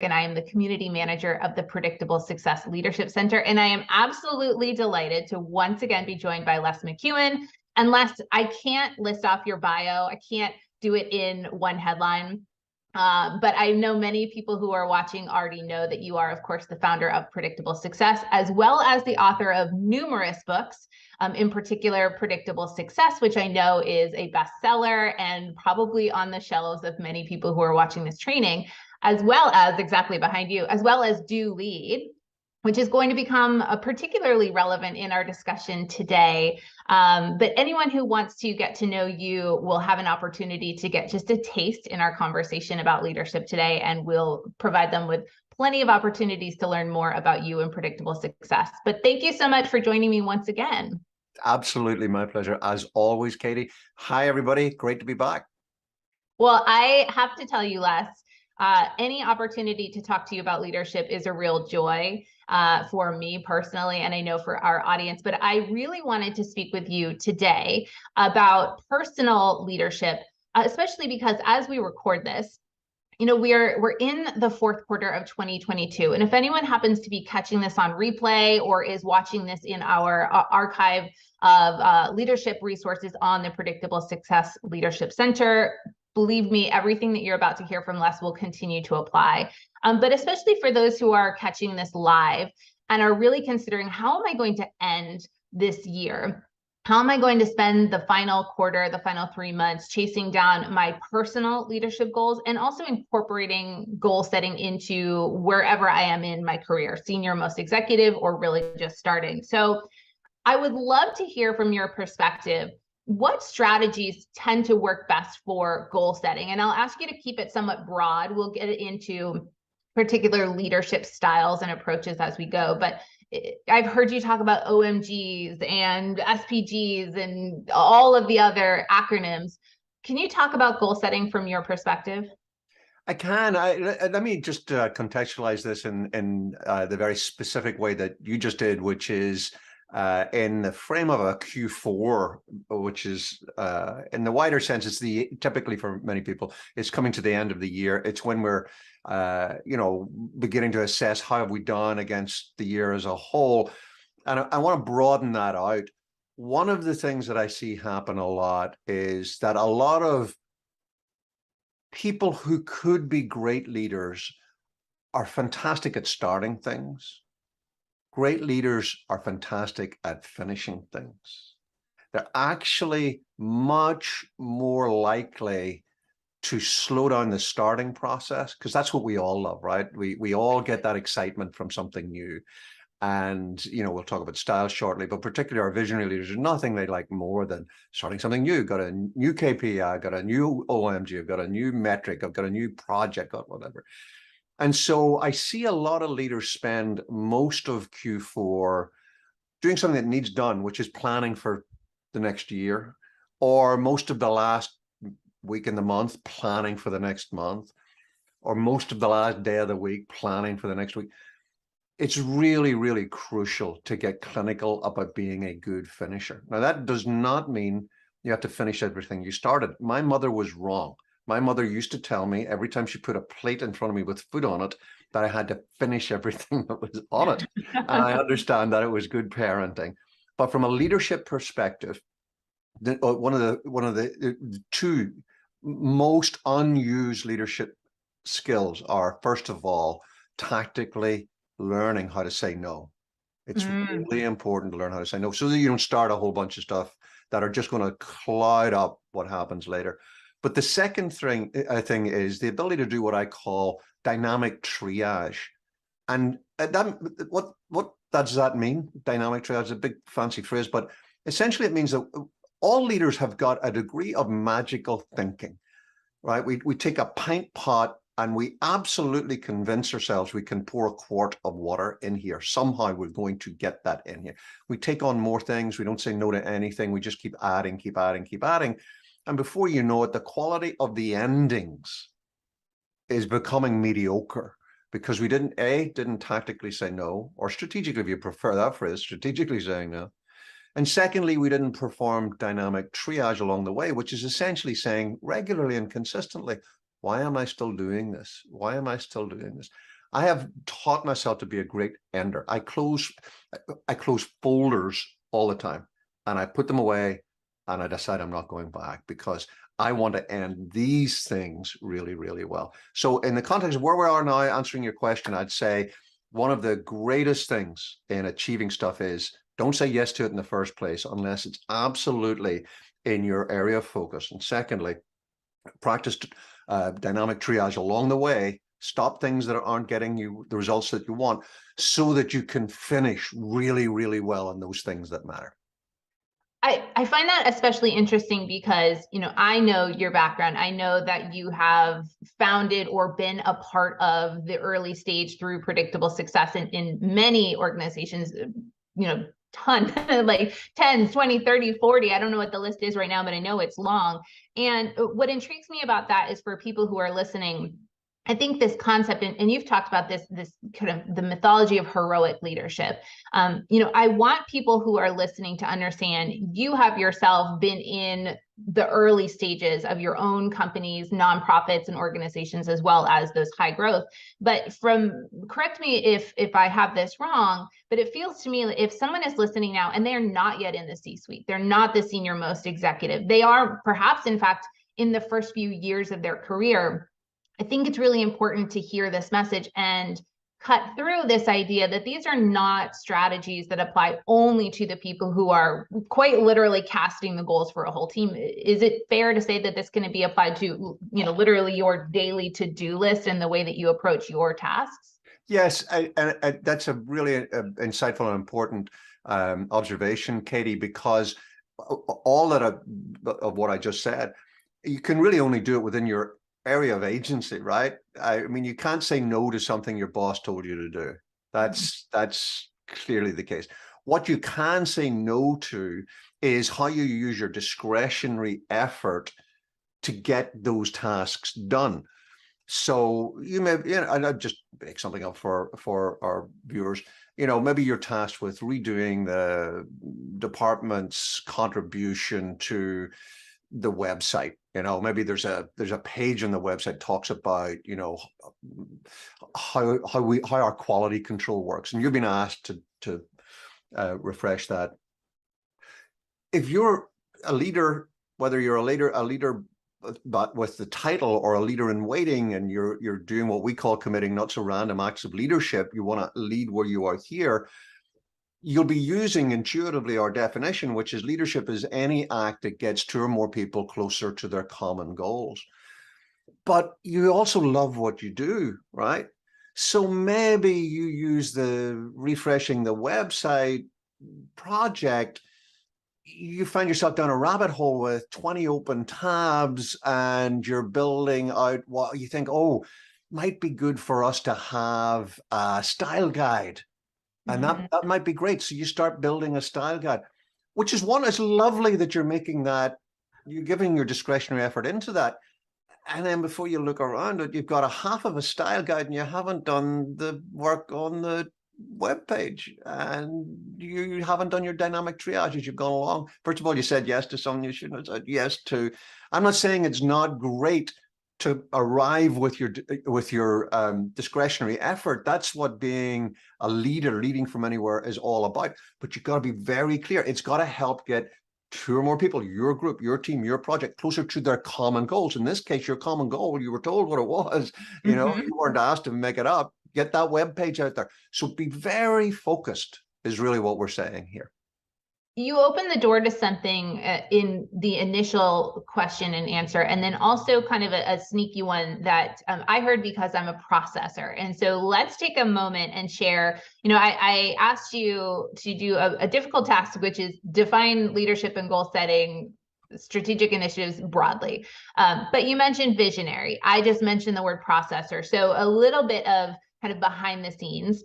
and I am the community manager of the Predictable Success Leadership Center. And I am absolutely delighted to once again be joined by Les McKeown. And Les, I can't list off your bio. I can't do it in one headline. But I know many people who are watching already know that you are, of course, the founder of Predictable Success, as well as the author of numerous books, in particular, Predictable Success, which I know is a bestseller and probably on the shelves of many people who are watching this training, as well as exactly behind you, as well as Do Lead, which is going to become particularly relevant in our discussion today. But anyone who wants to get to know you will have an opportunity to get just a taste in our conversation about leadership today, and we'll provide them with plenty of opportunities to learn more about you and Predictable Success. But thank you so much for joining me once again. Absolutely, my pleasure, as always, Katie. Hi, everybody. Great to be back. Well, I have to tell you, Les, any opportunity to talk to you about leadership is a real joy for me personally, and I know for our audience, but I really wanted to speak with you today about personal leadership, especially because as we record this, you know, we're in the fourth quarter of 2022. And if anyone happens to be catching this on replay or is watching this in our archive of leadership resources on the Predictable Success Leadership Center, believe me, everything that you're about to hear from Les will continue to apply. But especially for those who are catching this live and are really considering, how am I going to end this year? How am I going to spend the final quarter, the final 3 months chasing down my personal leadership goals and also incorporating goal setting into wherever I am in my career, senior, most executive, or really just starting? So I would love to hear from your perspective, what strategies tend to work best for goal setting? And I'll ask you to keep it somewhat broad. We'll get into particular leadership styles and approaches as we go. But I've heard you talk about OMGs and SPGs and all of the other acronyms. Can you talk about goal setting from your perspective? I can. Let me just contextualize this in the very specific way that you just did, which is in the frame of a Q4, which is in the wider sense, it's typically for many people, it's coming to the end of the year. It's when we're beginning to assess how have we done against the year as a whole. And I want to broaden that out. One of the things that I see happen a lot is that a lot of people who could be great leaders are fantastic at starting things. Great leaders are fantastic at finishing things. They're actually much more likely to slow down the starting process, because that's what we all love, right? We all get that excitement from something new. And, we'll talk about style shortly, but particularly our visionary leaders, there's nothing they like more than starting something new. Got a new KPI, got a new OMG, I've got a new metric, I've got a new project, got whatever. And so I see a lot of leaders spend most of Q4 doing something that needs done, which is planning for the next year, or most of the last week in the month planning for the next month, or most of the last day of the week planning for the next week. It's really, really crucial to get clinical about being a good finisher. Now, that does not mean you have to finish everything you started. My mother was wrong. My mother used to tell me every time she put a plate in front of me with food on it that I had to finish everything that was on it. And I understand that it was good parenting. But from a leadership perspective, one of the two most unused leadership skills are, first of all, tactically learning how to say no. It's really important to learn how to say no, so that you don't start a whole bunch of stuff that are just going to cloud up what happens later. But the second thing, I think, is the ability to do what I call dynamic triage. And what does that mean? Dynamic triage is a big fancy phrase, but essentially it means that all leaders have got a degree of magical thinking, right? We take a pint pot and we absolutely convince ourselves we can pour a quart of water in here. Somehow we're going to get that in here. We take on more things. We don't say no to anything. We just keep adding, keep adding, keep adding. And before you know it, the quality of the endings is becoming mediocre because we didn't tactically say no, or strategically, if you prefer that phrase, strategically saying no. And secondly, we didn't perform dynamic triage along the way, which is essentially saying regularly and consistently, Why am I still doing this? Why am I still doing this? I have taught myself to be a great ender. I close folders all the time, and I put them away, and I decide I'm not going back because I want to end these things really, really well. So in the context of where we are now, answering your question, I'd say one of the greatest things in achieving stuff is don't say yes to it in the first place unless it's absolutely in your area of focus. And secondly, practice dynamic triage along the way. Stop things that aren't getting you the results that you want so that you can finish really, really well on those things that matter. I find that especially interesting because, you know, I know your background. I know that you have founded or been a part of the early stage through predictable success in many organizations, you know, ton, like 10, 20, 30, 40. I don't know what the list is right now, but I know it's long. And what intrigues me about that is for people who are listening, I think this concept, and you've talked about this kind of the mythology of heroic leadership. You know, I want people who are listening to understand you have yourself been in the early stages of your own companies, nonprofits, and organizations, as well as those high growth. But correct me if I have this wrong, but it feels to me if someone is listening now and they're not yet in the C-suite, they're not the senior most executive, they are perhaps, in fact, in the first few years of their career. I think it's really important to hear this message and cut through this idea that these are not strategies that apply only to the people who are quite literally casting the goals for a whole team. Is it fair to say that this can be applied to, you know, literally your daily to-do list and the way that you approach your tasks? Yes, and that's a really insightful and important observation, Katie, because all that of what I just said, you can really only do it within your area of agency, right? I mean, you can't say no to something your boss told you to do. That's clearly the case. What you can say no to is how you use your discretionary effort to get those tasks done. So you may, you know, and I'll just make something up for our viewers. You know, maybe you're tasked with redoing the department's contribution to the website. You know, maybe there's a page on the website talks about, you know, how our quality control works, and you've been asked to refresh that. If you're a leader, whether you're a leader but with the title, or a leader in waiting, and you're doing what we call committing not so random acts of leadership, you want to lead where you are here, you'll be using intuitively our definition, which is leadership is any act that gets two or more people closer to their common goals. But you also love what you do, right? So maybe you use the refreshing the website project, you find yourself down a rabbit hole with 20 open tabs, and you're building out what you think, oh, might be good for us to have a style guide. And that might be great. So you start building a style guide, which is one, it's lovely that you're making that, you're giving your discretionary effort into that. And then before you look around it, you've got a half of a style guide and you haven't done the work on the web page, and you haven't done your dynamic triage as you've gone along. First of all, you said yes to something you shouldn't have said yes to. I'm not saying it's not great to arrive with your discretionary effort. That's what being a leader, leading from anywhere, is all about. But you've got to be very clear. It's got to help get two or more people, your group, your team, your project, closer to their common goals. In this case, your common goal, you were told what it was. You know, you weren't asked to make it up. Get that web page out there. So be very focused is really what we're saying here. You open the door to something in the initial question and answer, and then also kind of a sneaky one that I heard because I'm a processor. And so let's take a moment and share, you know, I asked you to do a difficult task, which is define leadership and goal setting strategic initiatives broadly. But you mentioned visionary. I just mentioned the word processor. So a little bit of kind of behind the scenes.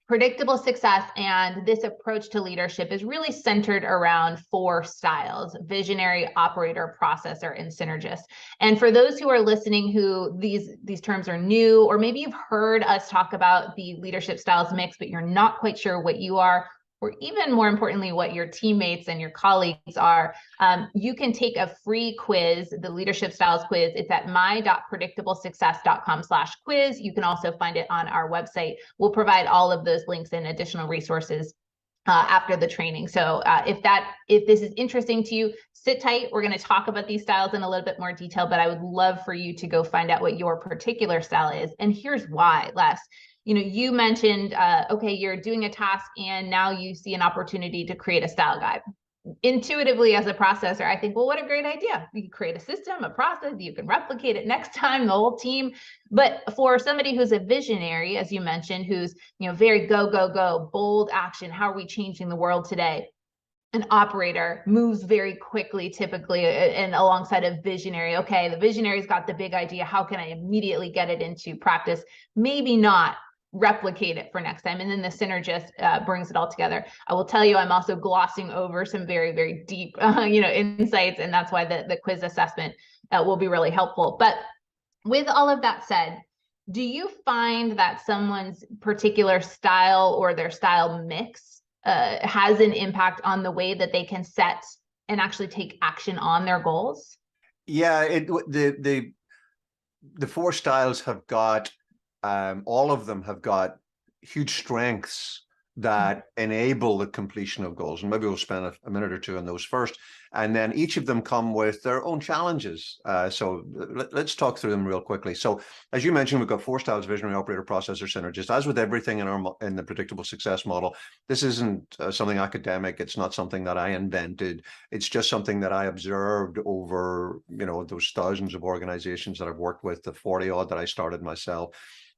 Predictable success and this approach to leadership is really centered around 4 styles: visionary, operator, processor, and synergist. And for those who are listening who these terms are new, or maybe you've heard us talk about the leadership styles mix, but you're not quite sure what you are, or even more importantly, what your teammates and your colleagues are, you can take a free quiz, the leadership styles quiz. It's at my.predictablesuccess.com/quiz. You can also find it on our website. We'll provide all of those links and additional resources after the training. So if this is interesting to you, sit tight. We're going to talk about these styles in a little bit more detail, but I would love for you to go find out what your particular style is. And here's why, Les. You mentioned, okay, you're doing a task and now you see an opportunity to create a style guide. Intuitively, as a processor, I think, well, what a great idea. You can create a system, a process, you can replicate it next time, the whole team. But for somebody who's a visionary, as you mentioned, who's, very go, go, go, bold action, how are we changing the world today? An operator moves very quickly, typically, and alongside a visionary. Okay, the visionary's got the big idea. How can I immediately get it into practice? Maybe not replicate it for next time. And then the synergist brings it all together. I will tell you, I'm also glossing over some very, very deep, insights. And that's why the quiz assessment will be really helpful. But with all of that said, do you find that someone's particular style or their style mix has an impact on the way that they can set and actually take action on their goals? Yeah, the four styles have got, all of them have got huge strengths that enable the completion of goals. And maybe we'll spend a minute or two on those first. And then each of them come with their own challenges. So let's talk through them real quickly. So as you mentioned, we've got four styles: visionary, operator, processor, synergist. As with everything in the predictable success model, this isn't something academic. It's not something that I invented. It's just something that I observed over, those thousands of organizations that I've worked with, the 40 odd that I started myself.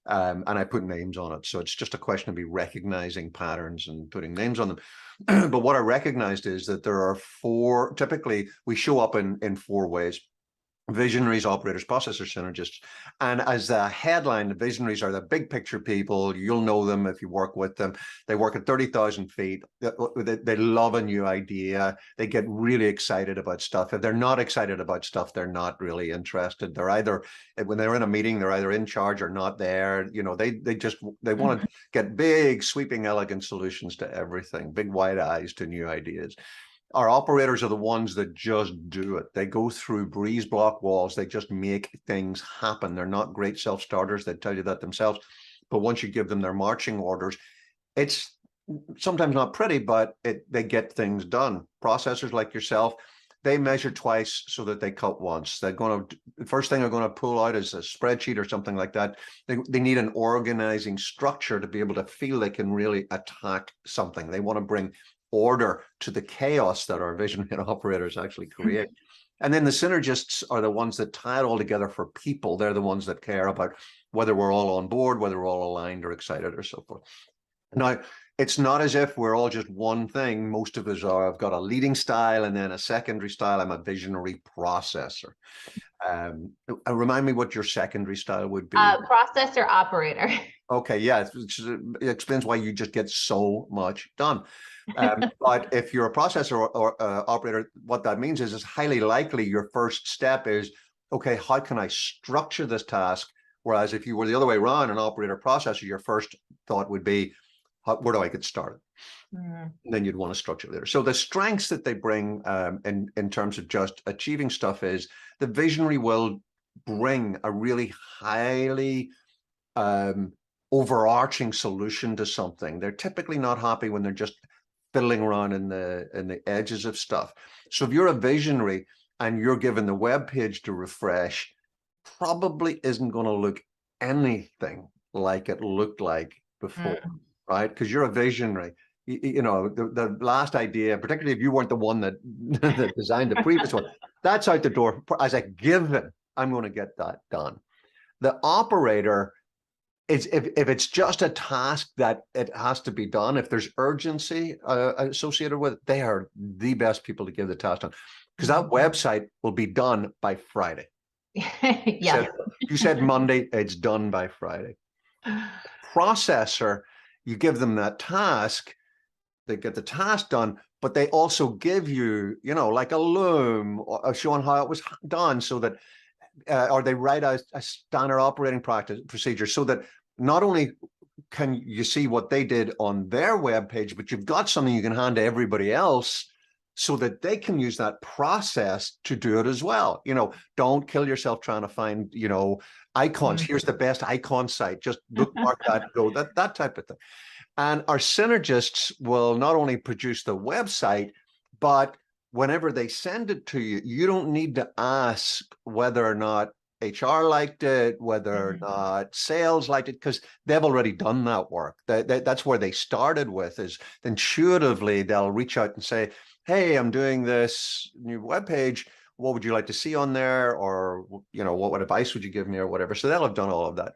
And I put names on it. So it's just a question of me recognizing patterns and putting names on them. But what I recognized is that there are four, typically we show up in four ways: visionaries, operators, processors, synergists. And as the headline, the visionaries are the big picture people. You'll know them if you work with them. They work at 30,000 feet. They love a new idea. They get really excited about stuff. If they're not excited about stuff, they're not really interested. They're either, when they're in a meeting, they're either in charge or not there. They want to get big, sweeping, elegant solutions to everything, big wide eyes to new ideas. Our operators are the ones that just do it. They go through breeze block walls. They just make things happen. They're not great self-starters. They tell you that themselves. But once you give them their marching orders, it's sometimes not pretty, but they get things done. Processors like yourself, they measure twice so that they cut once. The first thing they're going to pull out is a spreadsheet or something like that. They need an organizing structure to be able to feel they can really attack something. They want to bring order to the chaos that our visionary and operators actually create. And then the synergists are the ones that tie it all together for people. They're the ones that care about whether we're all on board, whether we're all aligned or excited or so forth. Now, it's not as if we're all just one thing. Most of us are. I've got a leading style and then a secondary style. I'm a visionary processor. Remind me what your secondary style would be. Processor operator. Okay, yeah, it explains why you just get so much done. But if you're a processor or operator, what that means is it's highly likely your first step is, okay, how can I structure this task? Whereas if you were the other way around, an operator processor, your first thought would be, where do I get started? And then you'd want to structure later. So the strengths that they bring in terms of just achieving stuff is the visionary will bring a really highly overarching solution to something. They're typically not happy when they're just fiddling around in the edges of stuff. So if you're a visionary and you're given the web page to refresh, probably isn't going to look anything like it looked like before, right? Because you're a visionary. The last idea, particularly if you weren't the one that, that designed the previous one, that's out the door as a given. I'm going to get that done. The operator, if it's just a task that it has to be done, if there's urgency associated with it, they are the best people to give the task on, because that website will be done by Friday. Yeah. You said Monday, it's done by Friday. Processor, you give them that task, they get the task done, but they also give you, like a loom showing how it was done, so that, or they write out a standard operating procedure, so that not only can you see what they did on their web page, but you've got something you can hand to everybody else so that they can use that process to do it as well. Don't kill yourself trying to find, icons. Here's the best icon site. Just bookmark that, go that type of thing. And our synergists will not only produce the website, but whenever they send it to you, you don't need to ask whether or not HR liked it, whether or not sales liked it, because they've already done that work. That's where they started with, is intuitively they'll reach out and say, hey, I'm doing this new webpage. What would you like to see on there? Or, what advice would you give me or whatever? So they'll have done all of that.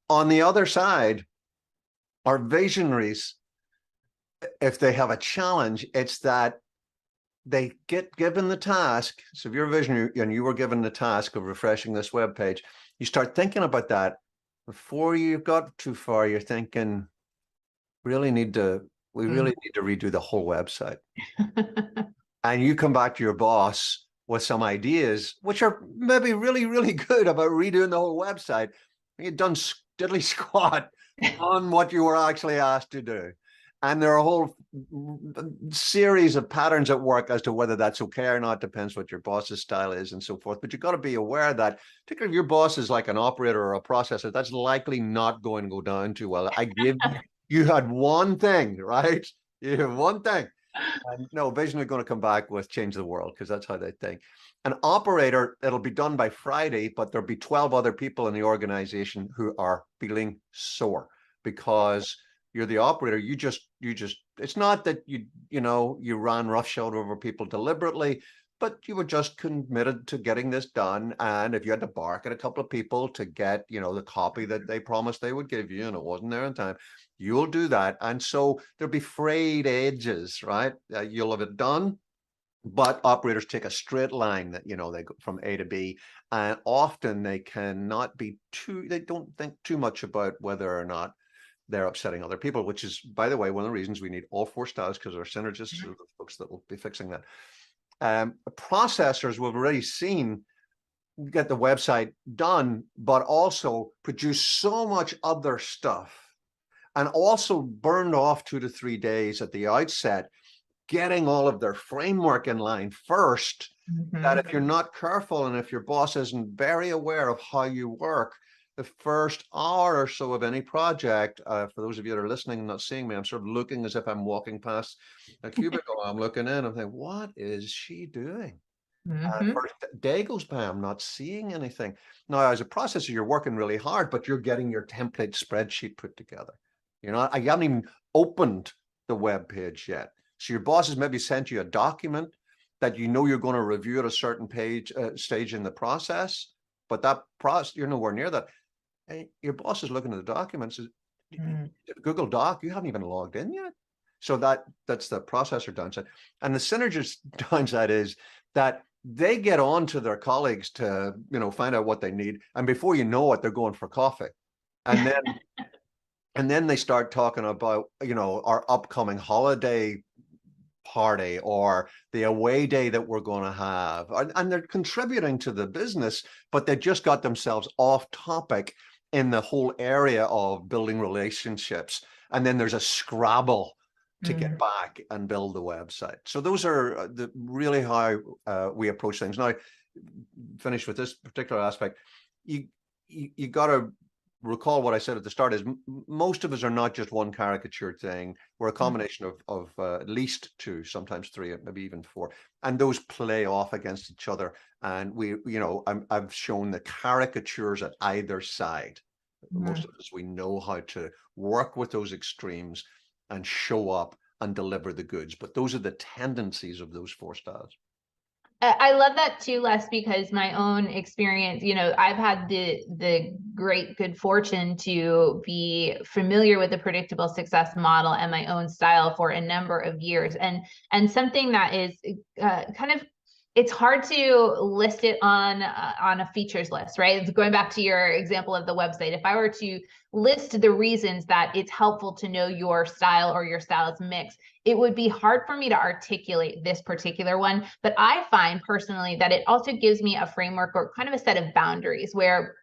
On the other side, our visionaries, if they have a challenge, it's that they get given the task. So if you're a visionary and you were given the task of refreshing this web page, you start thinking about that. Before you got too far, you're thinking, we really need to redo the whole website. And you come back to your boss with some ideas, which are maybe really, really good about redoing the whole website. You've done diddly squat on what you were actually asked to do. And there are a whole series of patterns at work as to whether that's okay or not. Depends what your boss's style is and so forth. But you've got to be aware that, particularly if your boss is like an operator or a processor, that's likely not going to go down too well. You had one thing, right? You have one thing. And no, Vision are going to come back with change the world, because that's how they think. An operator, it'll be done by Friday, but there'll be 12 other people in the organization who are feeling sore because you're the operator. You just, it's not that you ran roughshod over people deliberately, but you were just committed to getting this done. And if you had to bark at a couple of people to get, the copy that they promised they would give you, and it wasn't there in time, you'll do that. And so there'll be frayed edges, right? You'll have it done, but operators take a straight line that, they go from A to B, and often they don't think too much about whether or not they're upsetting other people, which is, by the way, one of the reasons we need all 4 styles, because our synergists are the folks that will be fixing that. Processors we've already seen get the website done, but also produce so much other stuff, and also burned off 2 to 3 days at the outset, getting all of their framework in line first, that if you're not careful and if your boss isn't very aware of how you work, the first hour or so of any project, for those of you that are listening and not seeing me, I'm sort of looking as if I'm walking past a cubicle. I'm looking in, I'm thinking, what is she doing? First day goes by, I'm not seeing anything. Now, as a processor, you're working really hard, but you're getting your template spreadsheet put together. I haven't even opened the web page yet. So your boss has maybe sent you a document that you're going to review at a certain stage in the process, but that process, you're nowhere near that. Hey, your boss is looking at the documents. Google Doc, you haven't even logged in yet. So that's the processor downside. And the synergist downside is that they get on to their colleagues to, find out what they need. And before you know it, they're going for coffee. And then they start talking about, our upcoming holiday party or the away day that we're going to have. And they're contributing to the business, but they just got themselves off topic in the whole area of building relationships. And then there's a scrabble to get back and build the website. So those are really how we approach things. Now, finish with this particular aspect. You got to recall what I said at the start is most of us are not just one caricature thing. We're a combination of at least 2, sometimes 3, maybe even 4, and those play off against each other. And I've shown the caricatures at either side. Most of us, we know how to work with those extremes and show up and deliver the goods. But those are the tendencies of those 4 styles. I love that too, Les, because my own experience, I've had the great good fortune to be familiar with the predictable success model and my own style for a number of years. And something that is it's hard to list it on a features list, right? It's going back to your example of the website. If I were to list the reasons that it's helpful to know your style or your styles mix, it would be hard for me to articulate this particular one. But I find personally that it also gives me a framework or kind of a set of boundaries where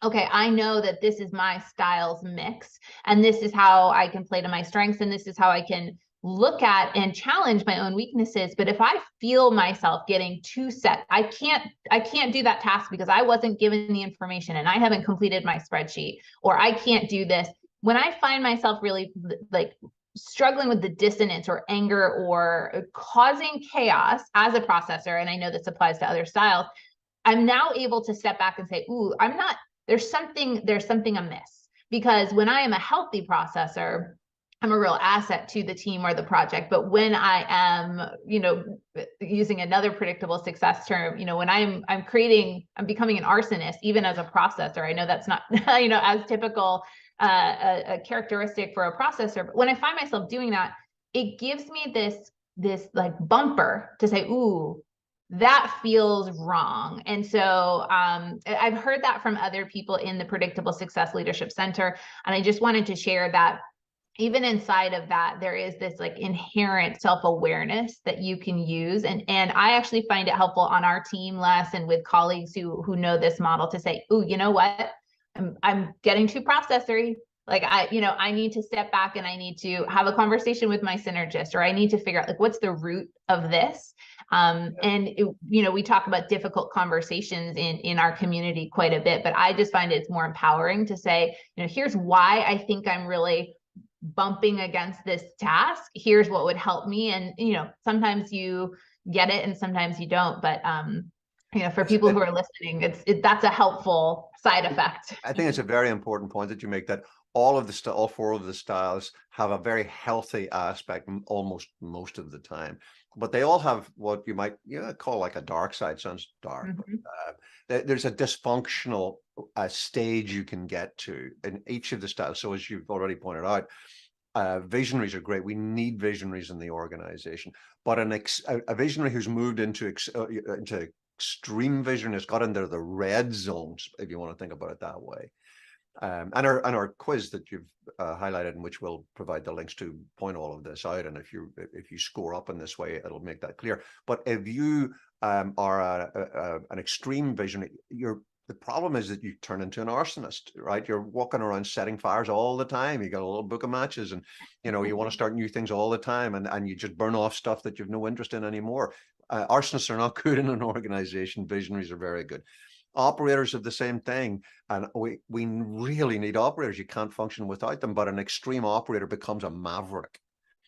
okay, I know that this is my styles mix, and this is how I can play to my strengths, and this is how I can look at and challenge my own weaknesses. But if I feel myself getting too set, I can't do that task because I wasn't given the information and I haven't completed my spreadsheet, or I can't do this. When I find myself really like struggling with the dissonance or anger or causing chaos as a processor, and I know this applies to other styles, I'm now able to step back and say, ooh, I'm not, there's something amiss. Because when I am a healthy processor, I'm a real asset to the team or the project. But when I am, using another predictable success term, when I'm becoming an arsonist, even as a processor. I know that's not, as typical a characteristic for a processor. But when I find myself doing that, it gives me this like bumper to say, ooh, that feels wrong. And so I've heard that from other people in the Predictable Success Leadership Center. And I just wanted to share that even inside of that, there is this like inherent self-awareness that you can use. And I actually find it helpful on our team, Les, and with colleagues who know this model, to say, oh, you know what? I'm getting too processory. Like I need to step back and I need to have a conversation with my synergist, or I need to figure out like what's the root of this. And we talk about difficult conversations in our community quite a bit, but I just find it's more empowering to say, here's why I think I'm really bumping against this task. Here's what would help me. And sometimes you get it and sometimes you don't, but for people who are listening, that's a helpful side effect. I think it's a very important point that you make, that all four of the styles have a very healthy aspect almost most of the time, but they all have what you might call like a dark side. Sounds dark. But, there's a dysfunctional stage you can get to in each of the styles. So as you've already pointed out, visionaries are great. We need visionaries in the organization, but a visionary who's moved into extreme vision has got into the red zones, if you want to think about it that way. And our quiz that you've highlighted, and which we'll provide the links to, point all of this out. And if you score up in this way, it'll make that clear. But if you are an extreme visionary, the problem is that you turn into an arsonist, right? You're walking around setting fires all the time. You got a little book of matches, and you want to start new things all the time, and you just burn off stuff that you've no interest in anymore. Arsonists are not good in an organization. Visionaries are very good. Operators of the same thing, and we really need operators. You can't function without them. But an extreme operator becomes a maverick.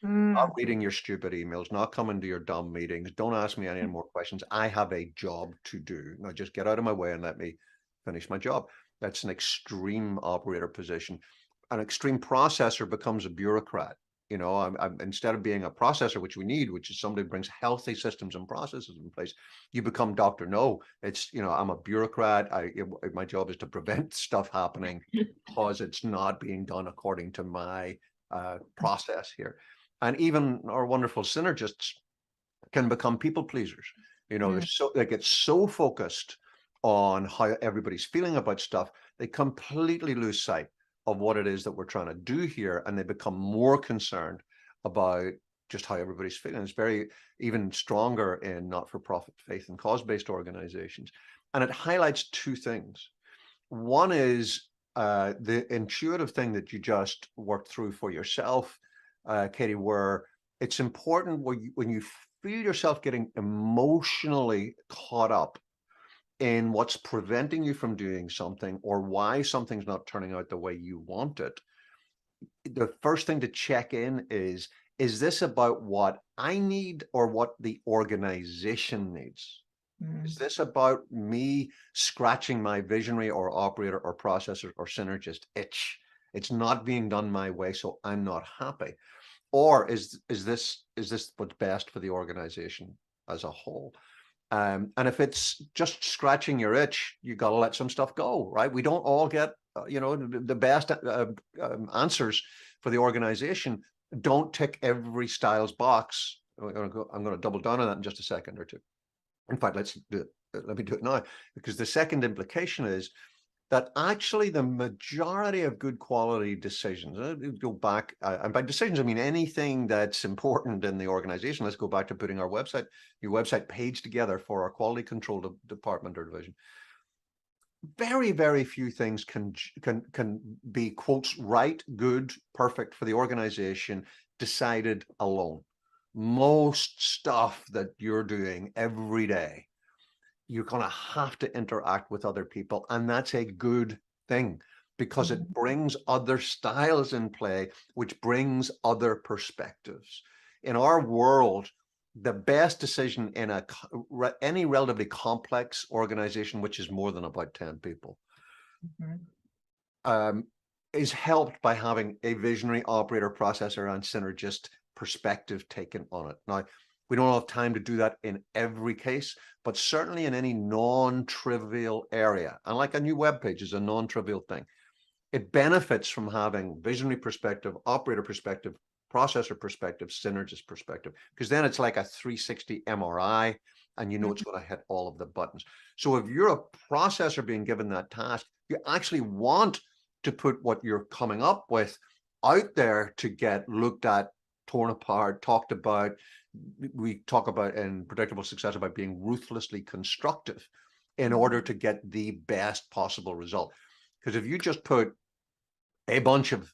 Not reading your stupid emails, not coming to your dumb meetings. Don't ask me any more questions. I have a job to do. Now just get out of my way and let me finish my job. That's an extreme operator position. An extreme processor becomes a bureaucrat. I'm instead of being a processor, which we need, which is somebody who brings healthy systems and processes in place, you become Dr. No. It's, I'm a bureaucrat. My job is to prevent stuff happening because it's not being done according to my process here. And even our wonderful synergists can become people pleasers. They get so focused on how everybody's feeling about stuff, they completely lose sight of what it is that we're trying to do here, and they become more concerned about just how everybody's feeling. It's very even stronger in not-for-profit faith and cause-based organizations. And it highlights two things. One is the intuitive thing that you just worked through for yourself, Katy, where it's important when you feel yourself getting emotionally caught up in what's preventing you from doing something, or why something's not turning out the way you want it. The first thing to check in is this about what I need or what the organization needs? Is this about me scratching my visionary or operator or processor or synergist itch? It's not being done my way, so I'm not happy. Or is this what's best for the organization as a whole? And if it's just scratching your itch, you got to let some stuff go, right? We don't all get, the best answers for the organization. Don't tick every styles box. I'm going to double down on that in just a second or two. In fact, let me do it now, because the second implication is that actually the majority of good quality decisions, go back, and by decisions, I mean anything that's important in the organization. Let's go back to putting your website page together for our quality control department or division. very, very few things can be, quotes, right, good, perfect for the organization decided alone. Most stuff that you're doing every day, you're going to have to interact with other people, and that's a good thing because it brings other styles in play, which brings other perspectives. In our world, the best decision in any relatively complex organization, which is more than about 10 people, is helped by having a visionary operator, processor, and synergist perspective taken on it. Now, we don't have time to do that in every case, but certainly in any non-trivial area. And like a new web page is a non-trivial thing. It benefits from having visionary perspective, operator perspective, processor perspective, synergist perspective, because then it's like a 360 MRI and you know it's going to hit all of the buttons. So if you're a processor being given that task, you actually want to put what you're coming up with out there to get looked at, torn apart, talked about. We talk about in Predictable Success about being ruthlessly constructive in order to get the best possible result. Because if you just put a bunch of,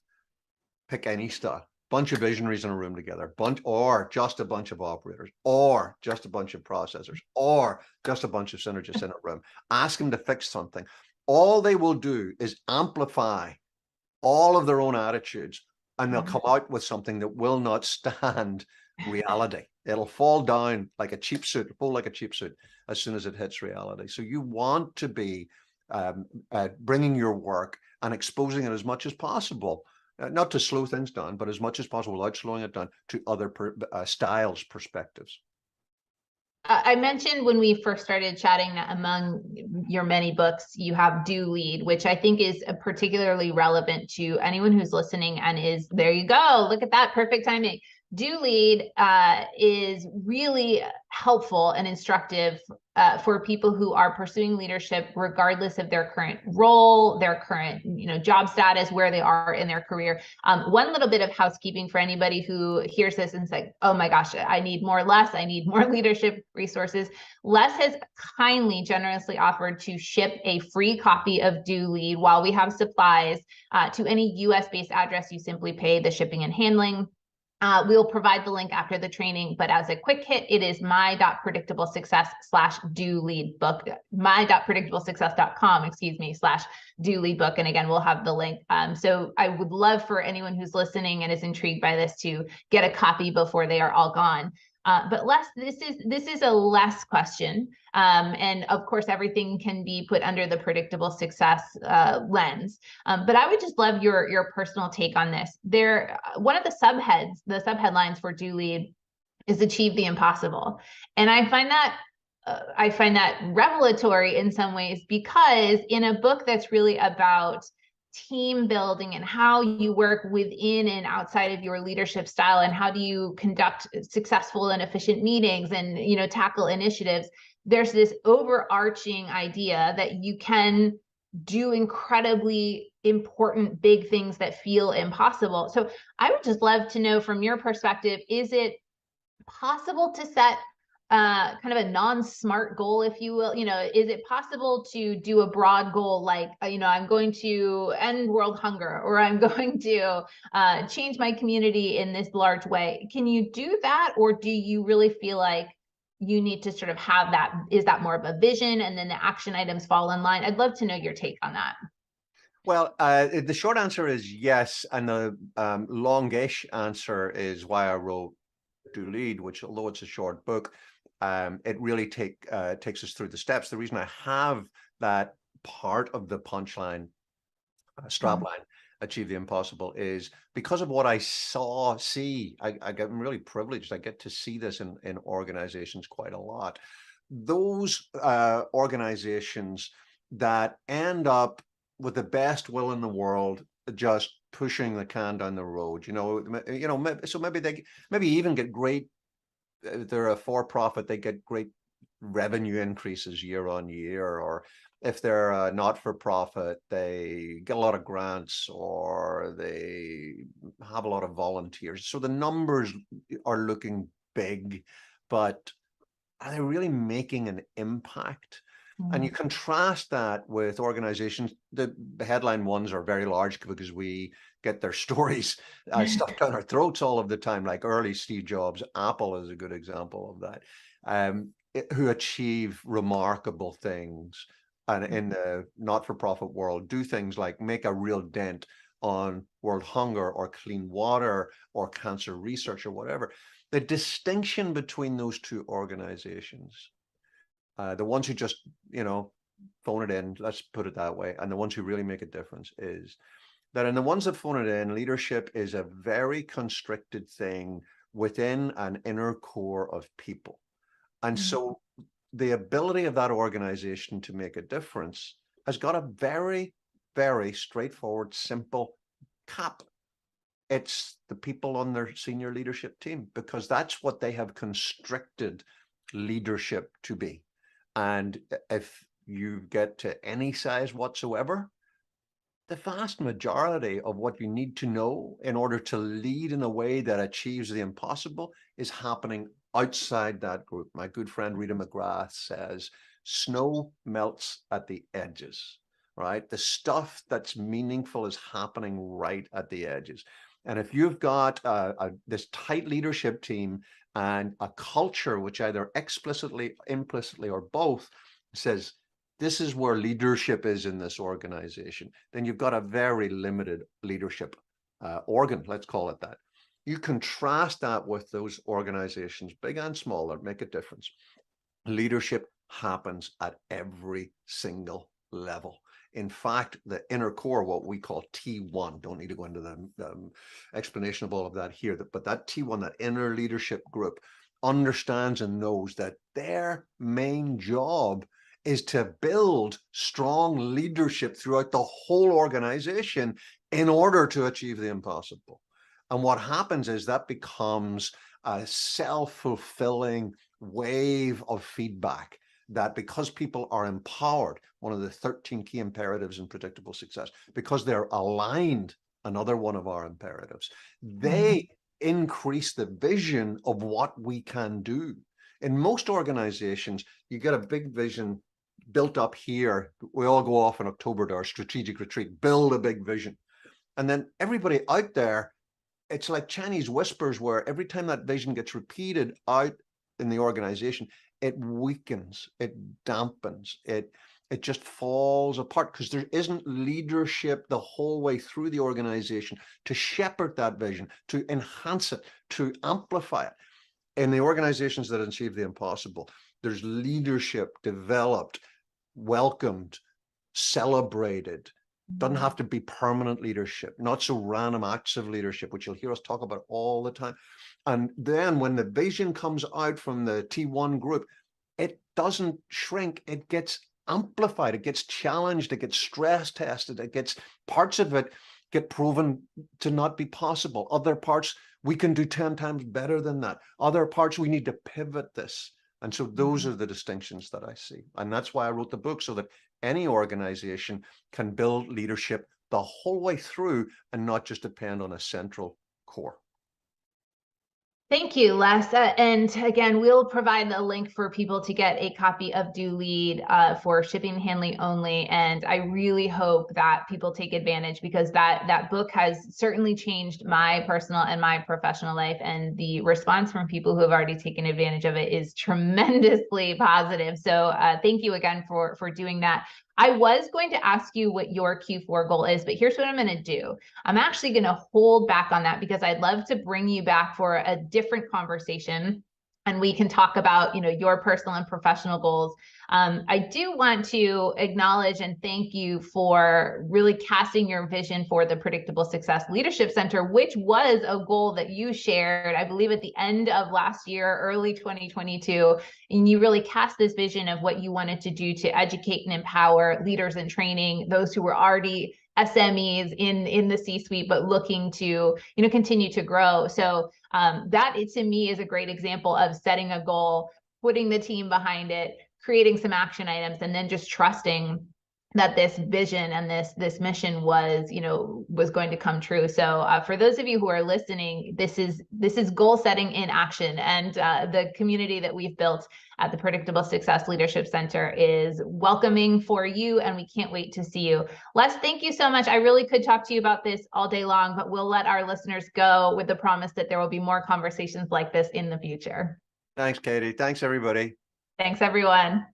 pick any stuff, bunch of visionaries in a room together, or just a bunch of operators, or just a bunch of processors, or just a bunch of synergists in a room, ask them to fix something, all they will do is amplify all of their own attitudes, and they'll come out with something that will not stand reality. It'll fall down like a cheap suit, fall like a cheap suit as soon as it hits reality. So you want to be bringing your work and exposing it as much as possible, not to slow things down, but as much as possible without slowing it down, to other styles, perspectives. I mentioned when we first started chatting that among your many books, you have Do Lead, which I think is particularly relevant to anyone who's listening and is, there you go, look at that, perfect timing. Do Lead is really helpful and instructive for people who are pursuing leadership, regardless of their current role, their current job status, where they are in their career. One little bit of housekeeping for anybody who hears this and is like, oh my gosh, I need more Les, I need more leadership resources. Les has kindly, generously offered to ship a free copy of Do Lead while we have supplies to any US-based address. You simply pay the shipping and handling. We'll provide the link after the training, but as a quick hit, it is my.predictablesuccess/do lead book, my.predictablesuccess.com, /do lead book. And again, we'll have the link. So I would love for anyone who's listening and is intrigued by this to get a copy before they are all gone. But Les, this is a Les question. And of course, everything can be put under the predictable success lens. But I would just love your personal take on this. One of the subheadlines for Do Lead is Achieve the Impossible. And I find that revelatory in some ways, because in a book that's really about team building and how you work within and outside of your leadership style, and how do you conduct successful and efficient meetings and tackle initiatives, there's this overarching idea that you can do incredibly important big things that feel impossible. So I would just love to know from your perspective, is it possible to set kind of a non-smart goal, if you will? Is it possible to do a broad goal like, I'm going to end world hunger, or I'm going to change my community in this large way? Can you do that? Or do you really feel like you need to sort of have that? Is that more of a vision and then the action items fall in line? I'd love to know your take on that. Well, the short answer is yes. And the longish answer is why I wrote Do Lead, which, although it's a short book, it really takes us through the steps. The reason I have that part of the punchline, strapline, Achieve the Impossible, is because of what I see. I'm really privileged. I get to see this in organizations quite a lot. Those organizations that end up with the best will in the world, just pushing the can down the road, so maybe even get great. They're a for-profit, they get great revenue increases year on year, or if they're a not-for-profit, they get a lot of grants, or they have a lot of volunteers. So the numbers are looking big, but are they really making an impact? And you contrast that with organizations. The headline ones are very large because we get their stories stuffed down our throats all of the time, like early Steve Jobs. Apple is a good example of that, who achieve remarkable things. And in the not-for-profit world, do things like make a real dent on world hunger or clean water or cancer research or whatever. The distinction between those two organizations, the ones who just, phone it in, let's put it that way, and the ones who really make a difference, is that in the ones that phone it in, leadership is a very constricted thing within an inner core of people. And so the ability of that organization to make a difference has got a very, very straightforward, simple cap. It's the people on their senior leadership team, because that's what they have constricted leadership to be. And if you get to any size whatsoever, the vast majority of what you need to know in order to lead in a way that achieves the impossible is happening outside that group. My good friend Rita McGrath says, snow melts at the edges, right? The stuff that's meaningful is happening right at the edges. And if you've got this tight leadership team and a culture which either explicitly, implicitly, or both says, this is where leadership is in this organization, then you've got a very limited leadership organ, let's call it that. You contrast that with those organizations, big and small, that make a difference. Leadership happens at every single level. In fact, the inner core, what we call T1, don't need to go into the explanation of all of that here, but that T1, that inner leadership group, understands and knows that their main job is to build strong leadership throughout the whole organization in order to achieve the impossible. And what happens is that becomes a self-fulfilling wave of feedback, that because people are empowered, one of the 13 key imperatives in predictable success, because they're aligned, another one of our imperatives, they increase the vision of what we can do. In most organizations, you get a big vision built up here. We all go off in October to our strategic retreat, build a big vision. And then everybody out there, it's like Chinese whispers, where every time that vision gets repeated out in the organization, it weakens, it dampens, it just falls apart, because there isn't leadership the whole way through the organization to shepherd that vision, to enhance it, to amplify it. In the organizations that achieve the impossible, there's leadership developed, welcomed, celebrated. Doesn't have to be permanent leadership, not so random acts of leadership, which you'll hear us talk about all the time. And then when the vision comes out from the T1 group, it doesn't shrink, it gets amplified, it gets challenged, it gets stress tested, it gets, parts of it get proven to not be possible. Other parts, we can do 10 times better than that. Other parts, we need to pivot this. And so those are the distinctions that I see. And that's why I wrote the book, so that any organization can build leadership the whole way through and not just depend on a central core. Thank you, Les. And again, we'll provide a link for people to get a copy of Do Lead for shipping and handling only. And I really hope that people take advantage, because that book has certainly changed my personal and my professional life. And the response from people who have already taken advantage of it is tremendously positive. So thank you again for doing that. I was going to ask you what your Q4 goal is, but here's what I'm going to do. I'm actually going to hold back on that, because I'd love to bring you back for a different conversation, and we can talk about, your personal and professional goals. I do want to acknowledge and thank you for really casting your vision for the Predictable Success Leadership Center, which was a goal that you shared, I believe, at the end of last year, early 2022. And you really cast this vision of what you wanted to do to educate and empower leaders in training, those who were already SMEs in the C-suite, but looking to, continue to grow. So that, to me, is a great example of setting a goal, putting the team behind it, creating some action items, and then just trusting that this vision and this mission was, was going to come true. So for those of you who are listening, this is goal setting in action, and the community that we've built at the Predictable Success Leadership Center is welcoming for you, and we can't wait to see you. Les, thank you so much. I really could talk to you about this all day long, but we'll let our listeners go with the promise that there will be more conversations like this in the future. Thanks, Katie. Thanks, everybody. Thanks, everyone.